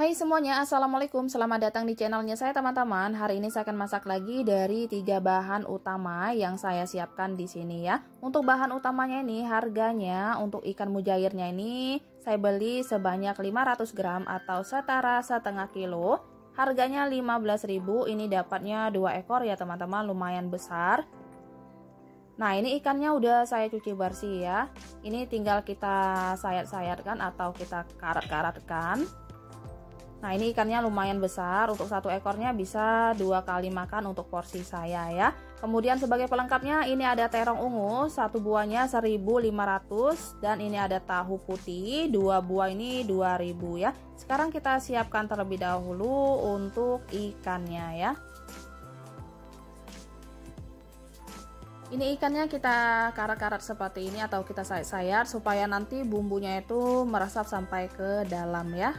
Hai semuanya, Assalamualaikum. Selamat datang di channelnya saya teman-teman. Hari ini saya akan masak lagi dari 3 bahan utama yang saya siapkan di sini ya. Untuk bahan utamanya ini harganya untuk ikan mujairnya ini saya beli sebanyak 500 gram atau setara setengah kilo. Harganya 15.000. Ini dapatnya 2 ekor ya teman-teman, lumayan besar. Nah ini ikannya udah saya cuci bersih ya. Ini tinggal kita sayat-sayatkan atau kita karat-karatkan. Nah ini ikannya lumayan besar, untuk satu ekornya bisa 2 kali makan untuk porsi saya ya. Kemudian sebagai pelengkapnya ini ada terong ungu, satu buahnya 1.500, dan ini ada tahu putih, 2 buah ini 2.000 ya. Sekarang kita siapkan terlebih dahulu untuk ikannya ya. Ini ikannya kita karat-karat seperti ini atau kita sayat-sayat supaya nanti bumbunya itu meresap sampai ke dalam ya.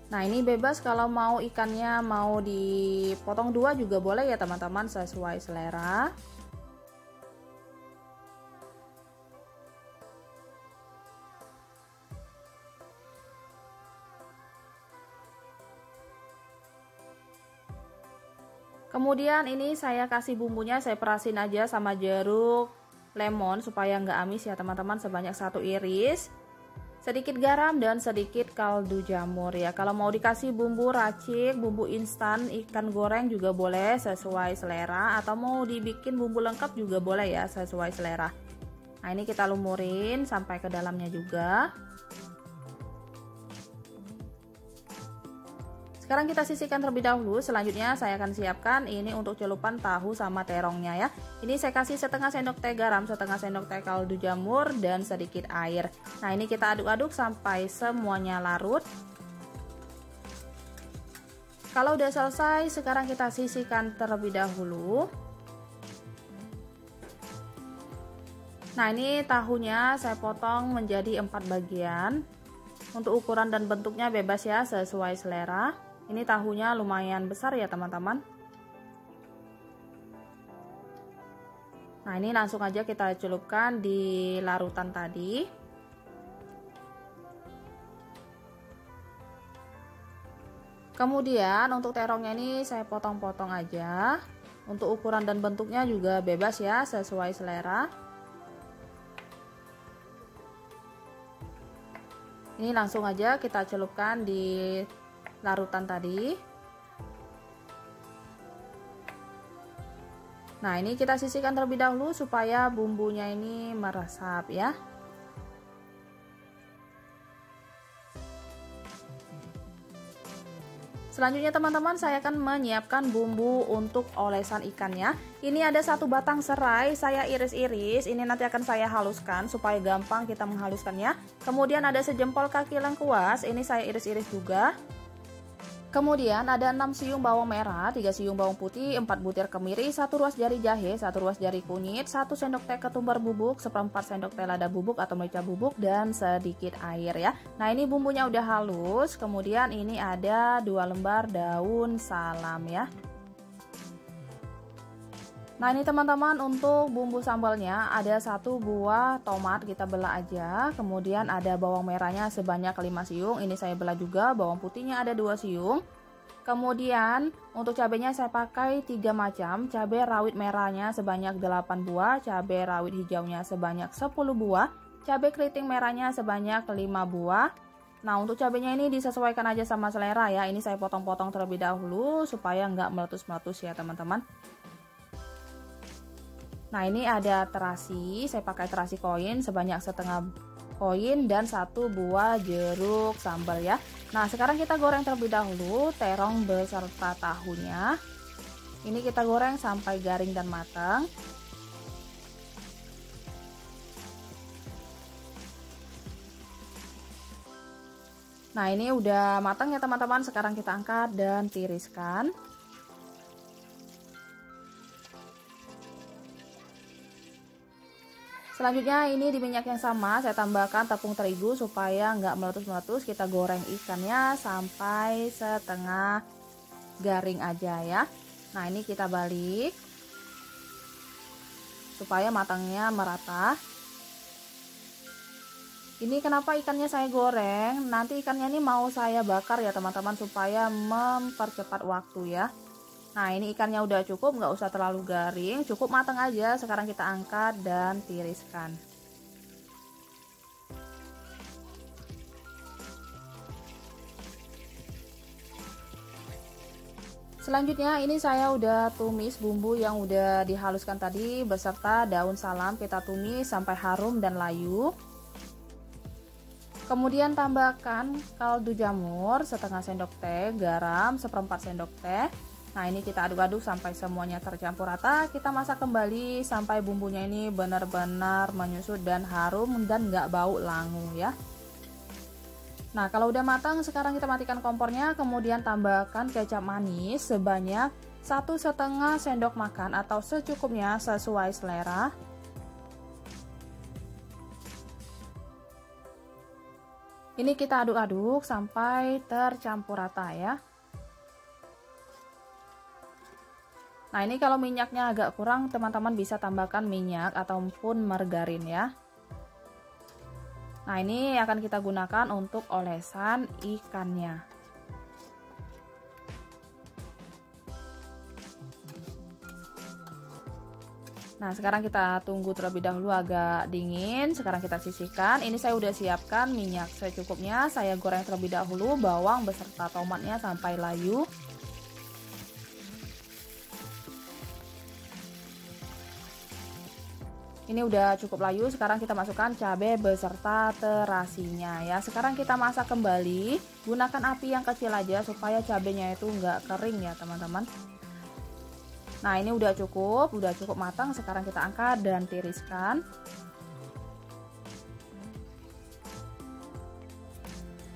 Nah ini bebas kalau mau ikannya mau dipotong 2 juga boleh ya teman-teman, sesuai selera. Kemudian ini saya kasih bumbunya, saya perasin aja sama jeruk lemon supaya nggak amis ya teman-teman, sebanyak 1 iris. Sedikit garam dan sedikit kaldu jamur ya. Kalau mau dikasih bumbu racik, bumbu instan, ikan goreng juga boleh sesuai selera, atau mau dibikin bumbu lengkap juga boleh ya sesuai selera. Nah ini kita lumurin sampai ke dalamnya juga. Sekarang kita sisihkan terlebih dahulu. Selanjutnya saya akan siapkan ini untuk celupan tahu sama terongnya ya. Ini saya kasih setengah sendok teh garam, setengah sendok teh kaldu jamur, dan sedikit air. Nah ini kita aduk-aduk sampai semuanya larut. Kalau udah selesai, sekarang kita sisihkan terlebih dahulu. Nah ini tahunya saya potong menjadi 4 bagian. Untuk ukuran dan bentuknya bebas ya, sesuai selera. Ini tahunya lumayan besar ya teman-teman. Nah ini langsung aja kita celupkan di larutan tadi. Kemudian untuk terongnya ini saya potong-potong aja. Untuk ukuran dan bentuknya juga bebas ya, sesuai selera. Ini langsung aja kita celupkan di larutan tadi. Nah ini kita sisihkan terlebih dahulu supaya bumbunya ini meresap ya. Selanjutnya teman-teman, saya akan menyiapkan bumbu untuk olesan ikannya. Ini ada 1 batang serai, saya iris-iris. Ini nanti akan saya haluskan supaya gampang kita menghaluskannya. Kemudian ada sejempol kaki lengkuas, ini saya iris-iris juga. Kemudian ada 6 siung bawang merah, 3 siung bawang putih, 4 butir kemiri, 1 ruas jari jahe, 1 ruas jari kunyit, 1 sendok teh ketumbar bubuk, 1/4 sendok teh lada bubuk atau merica bubuk, dan sedikit air ya. Nah ini bumbunya udah halus. Kemudian ini ada 2 lembar daun salam ya. Nah ini teman-teman, untuk bumbu sambalnya ada 1 buah tomat kita belah aja. Kemudian ada bawang merahnya sebanyak 5 siung, ini saya belah juga. Bawang putihnya ada 2 siung. Kemudian untuk cabenya saya pakai 3 macam. Cabai rawit merahnya sebanyak 8 buah, cabai rawit hijaunya sebanyak 10 buah, cabai keriting merahnya sebanyak 5 buah. Nah untuk cabenya ini disesuaikan aja sama selera ya. Ini saya potong-potong terlebih dahulu supaya nggak meletus-meletus ya teman-teman. Nah ini ada terasi, saya pakai terasi koin sebanyak setengah koin dan 1 buah jeruk sambal ya. Nah sekarang kita goreng terlebih dahulu terong beserta tahunya. Ini kita goreng sampai garing dan matang. Nah ini udah matang ya teman-teman, sekarang kita angkat dan tiriskan. Selanjutnya ini di minyak yang sama saya tambahkan tepung terigu supaya nggak meletus-meletus. Kita goreng ikannya sampai setengah garing aja ya. Nah ini kita balik supaya matangnya merata. Ini kenapa ikannya saya goreng? Nanti ikannya ini mau saya bakar ya teman-teman, supaya mempercepat waktu ya. Nah ini ikannya udah cukup, nggak usah terlalu garing, cukup matang aja. Sekarang kita angkat dan tiriskan. Selanjutnya ini saya udah tumis bumbu yang udah dihaluskan tadi beserta daun salam, kita tumis sampai harum dan layu. Kemudian tambahkan kaldu jamur setengah sendok teh, garam seperempat sendok teh. Nah ini kita aduk-aduk sampai semuanya tercampur rata. Kita masak kembali sampai bumbunya ini benar-benar menyusut dan harum dan nggak bau langu ya. Nah kalau udah matang sekarang kita matikan kompornya. Kemudian tambahkan kecap manis sebanyak 1,5 sendok makan atau secukupnya sesuai selera. Ini kita aduk-aduk sampai tercampur rata ya. Nah ini kalau minyaknya agak kurang, teman-teman bisa tambahkan minyak ataupun margarin ya. Nah ini akan kita gunakan untuk olesan ikannya. Nah sekarang kita tunggu terlebih dahulu agak dingin. Sekarang kita sisihkan. Ini saya udah siapkan minyak secukupnya. Saya goreng terlebih dahulu bawang beserta tomatnya sampai layu. Ini udah cukup layu. Sekarang kita masukkan cabai beserta terasinya ya. Sekarang kita masak kembali. Gunakan api yang kecil aja supaya cabainya itu nggak kering ya teman-teman. Nah ini udah cukup matang. Sekarang kita angkat dan tiriskan.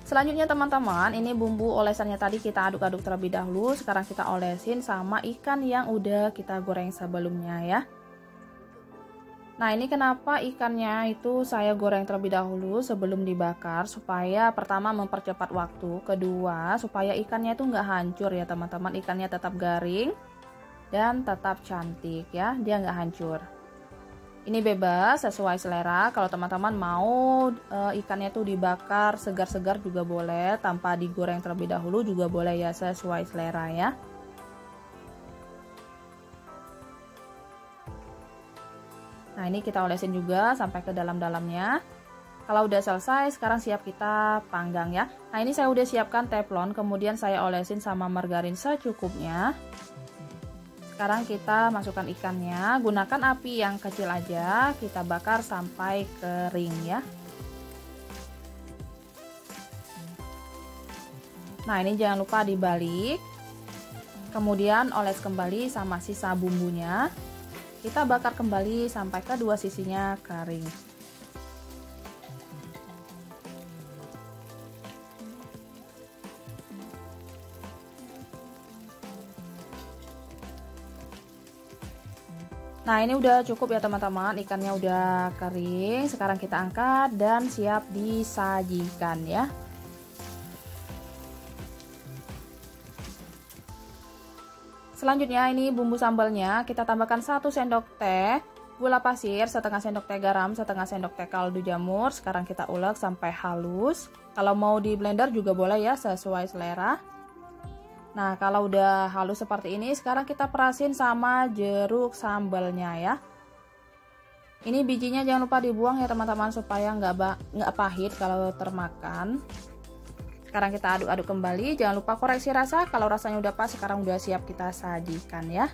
Selanjutnya teman-teman, ini bumbu olesannya tadi kita aduk-aduk terlebih dahulu. Sekarang kita olesin sama ikan yang udah kita goreng sebelumnya ya. Nah ini kenapa ikannya itu saya goreng terlebih dahulu sebelum dibakar, supaya pertama mempercepat waktu, kedua supaya ikannya itu nggak hancur ya teman-teman, ikannya tetap garing dan tetap cantik ya, dia nggak hancur. Ini bebas sesuai selera. Kalau teman-teman mau ikannya tuh dibakar segar-segar juga boleh, tanpa digoreng terlebih dahulu juga boleh ya, sesuai selera ya. Nah ini kita olesin juga sampai ke dalam-dalamnya. Kalau udah selesai, sekarang siap kita panggang ya. Nah ini saya udah siapkan teflon, kemudian saya olesin sama margarin secukupnya. Sekarang kita masukkan ikannya, gunakan api yang kecil aja, kita bakar sampai kering ya. Nah ini jangan lupa dibalik, kemudian oles kembali sama sisa bumbunya. Kita bakar kembali sampai kedua sisinya kering. Nah ini udah cukup ya teman-teman, ikannya udah kering. Sekarang kita angkat dan siap disajikan ya. Selanjutnya ini bumbu sambalnya, kita tambahkan 1 sendok teh gula pasir, setengah sendok teh garam, setengah sendok teh kaldu jamur. Sekarang kita ulek sampai halus. Kalau mau di blender juga boleh ya, sesuai selera. Nah kalau udah halus seperti ini, sekarang kita perasin sama jeruk sambalnya ya. Ini bijinya jangan lupa dibuang ya teman-teman, supaya nggak pahit kalau termakan. Sekarang kita aduk-aduk kembali, jangan lupa koreksi rasa. Kalau rasanya udah pas, sekarang udah siap kita sajikan ya.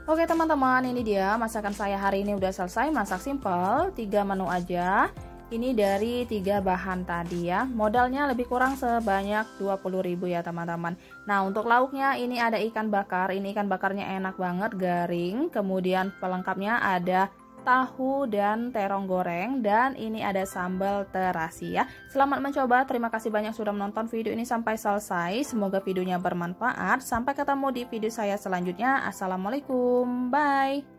Oke teman-teman, ini dia masakan saya hari ini udah selesai. Masak simple, 3 menu aja. Ini dari 3 bahan tadi ya. Modalnya lebih kurang sebanyak 20.000 ya teman-teman. Nah untuk lauknya ini ada ikan bakar. Ini ikan bakarnya enak banget, garing. Kemudian pelengkapnya ada tahu dan terong goreng. Dan ini ada sambal terasi ya. Selamat mencoba, terima kasih banyak sudah menonton video ini sampai selesai. Semoga videonya bermanfaat. Sampai ketemu di video saya selanjutnya. Assalamualaikum, bye.